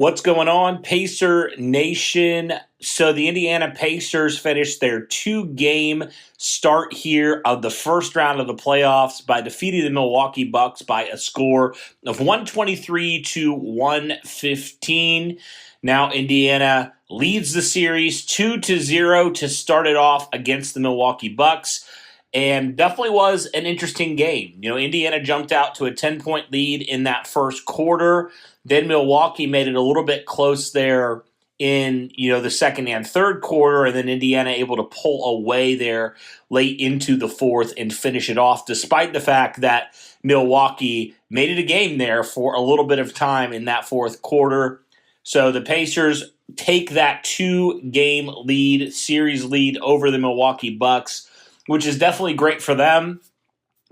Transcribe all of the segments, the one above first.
What's going on, Pacer Nation? So the Indiana Pacers finished their two-game start here of the first round of the playoffs by defeating the Milwaukee Bucks by a score of 123 to 115. Now Indiana leads the series 2-0 to start it off against the Milwaukee Bucks. And definitely was an interesting game. Indiana jumped out to a 10-point lead in that first quarter. Then Milwaukee made it a little bit close there in, the second and third quarter, and then Indiana able to pull away there late into the fourth and finish it off, despite the fact that Milwaukee made it a game there for a little bit of time in that fourth quarter. So the Pacers take that two-game lead, series lead over the Milwaukee Bucks, which is definitely great for them.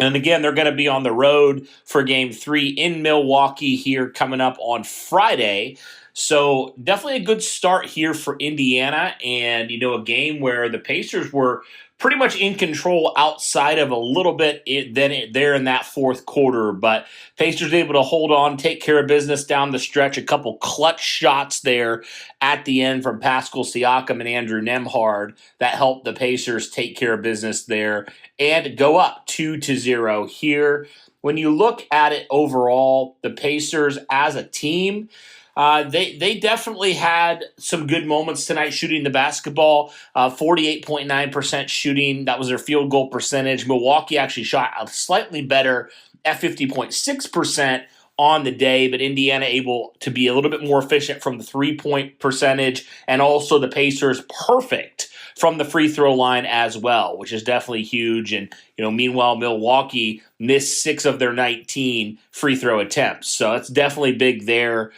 And again, they're going to be on the road for Game 3 in Milwaukee here coming up on Friday. So definitely a good start here for Indiana, and a game where the Pacers were pretty much in control outside of a little bit there in that fourth quarter. But Pacers able to hold on, take care of business down the stretch. A couple clutch shots there at the end from Pascal Siakam and Andrew Nembhard that helped the Pacers take care of business there and go up 2-0 here. When you look at it overall, the Pacers as a team, they definitely had some good moments tonight shooting the basketball, 48.9% shooting. That was their field goal percentage. Milwaukee actually shot slightly better at 50.6% on the day, but Indiana able to be a little bit more efficient from the three-point percentage, and also the Pacers perfect from the free throw line as well, which is definitely huge. And, meanwhile, Milwaukee missed 6 of their 19 free throw attempts. So it's definitely big there.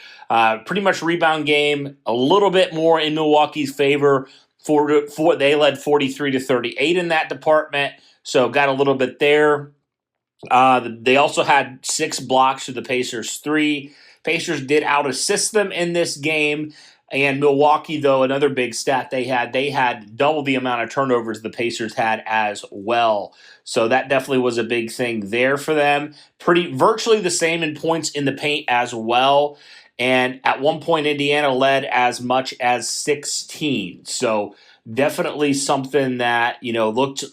Pretty much rebound game, a little bit more in Milwaukee's favor. They led 43-38 in that department, so got a little bit there. They also had 6 blocks to the Pacers 3. Pacers did out-assist them in this game. And Milwaukee, though, another big stat they had double the amount of turnovers the Pacers had as well. So that definitely was a big thing there for them. Virtually the same in points in the paint as well. And at one point, Indiana led as much as 16. So definitely something that, looked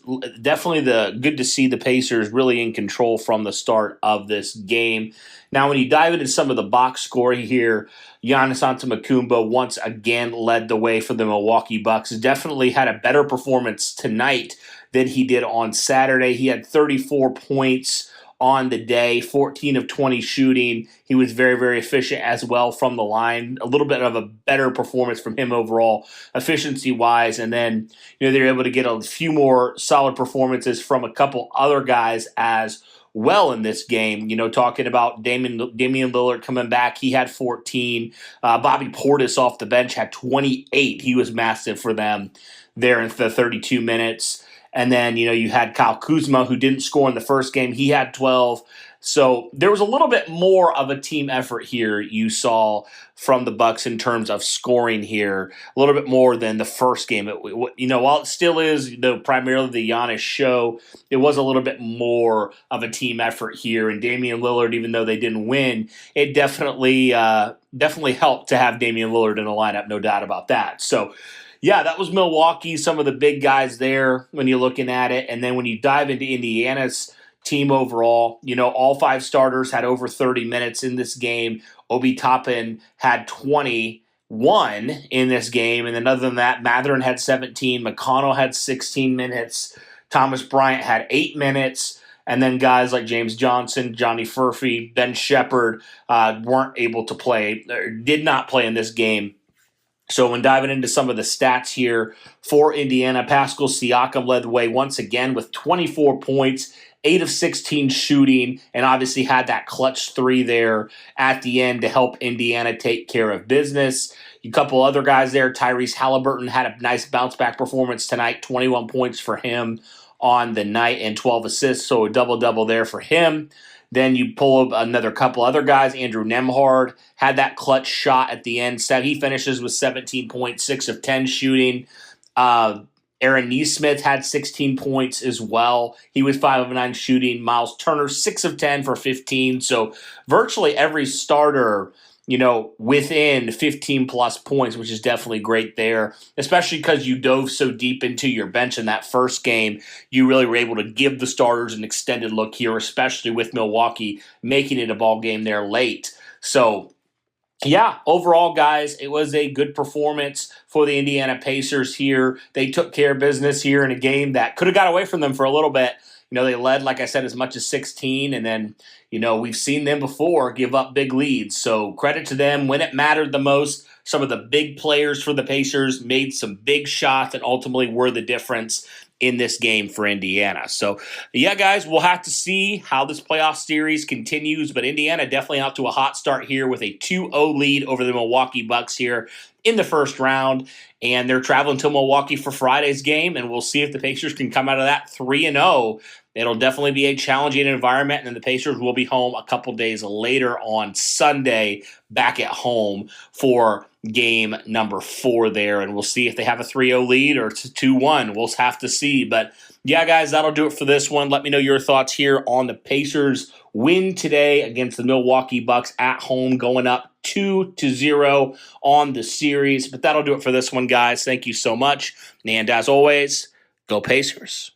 definitely good to see the Pacers really in control from the start of this game. Now, when you dive into some of the box score here, Giannis Antetokounmpo once again led the way for the Milwaukee Bucks. Definitely had a better performance tonight than he did on Saturday. He had 34 points on the day, 14 of 20 shooting. He was very, very efficient as well from the line. A little bit of a better performance from him overall, efficiency-wise. And then, they're able to get a few more solid performances from a couple other guys as well in this game. Talking about Damian Lillard coming back, he had 14. Bobby Portis off the bench had 28. He was massive for them there in the 32 minutes. And then, you had Kyle Kuzma, who didn't score in the first game. He had 12. So there was a little bit more of a team effort here you saw from the Bucks in terms of scoring here, a little bit more than the first game. While it still is primarily the Giannis show, it was a little bit more of a team effort here. And Damian Lillard, even though they didn't win, it definitely helped to have Damian Lillard in the lineup, no doubt about that. So, yeah, that was Milwaukee, some of the big guys there when you're looking at it. And then when you dive into Indiana's team overall, all 5 starters had over 30 minutes in this game. Obi Toppin had 21 in this game. And then other than that, Mathurin had 17. McConnell had 16 minutes. Thomas Bryant had 8 minutes. And then guys like James Johnson, Johnny Furphy, Ben Shepherd weren't able to play, or did not play in this game. So when diving into some of the stats here for Indiana, Pascal Siakam led the way once again with 24 points, 8 of 16 shooting, and obviously had that clutch 3 there at the end to help Indiana take care of business. A couple other guys there, Tyrese Halliburton had a nice bounce-back performance tonight, 21 points for him on the night and 12 assists, so a double-double there for him. Then you pull up another couple other guys. Andrew Nembhard had that clutch shot at the end. So he finishes with 17 points, 6 of 10 shooting. Aaron Nesmith had 16 points as well. He was 5 of 9 shooting. Miles Turner, 6 of 10 for 15. So virtually every starter within 15 plus points, which is definitely great there, especially because you dove so deep into your bench in that first game. You really were able to give the starters an extended look here, especially with Milwaukee making it a ball game there late. So, yeah, overall, guys, it was a good performance for the Indiana Pacers here. They took care of business here in a game that could have got away from them for a little bit. They led, like I said, as much as 16, and then, we've seen them before give up big leads. So credit to them when it mattered the most. Some of the big players for the Pacers made some big shots and ultimately were the difference in this game for Indiana. So, yeah, guys, we'll have to see how this playoff series continues, but Indiana definitely out to a hot start here with a 2-0 lead over the Milwaukee Bucks here in the first round, and they're traveling to Milwaukee for Friday's game, and we'll see if the Pacers can come out of that 3-0. It'll definitely be a challenging environment, and then the Pacers will be home a couple days later on Sunday, back at home for game number 4 there, and we'll see if they have a 3-0 lead or it's a 2-1. We'll have to see, but yeah, guys, that'll do it for this one. Let me know your thoughts here on the Pacers win today against the Milwaukee Bucks at home, going up 2-0 on the series, but that'll do it for this one, guys. Thank you so much, and as always, go Pacers.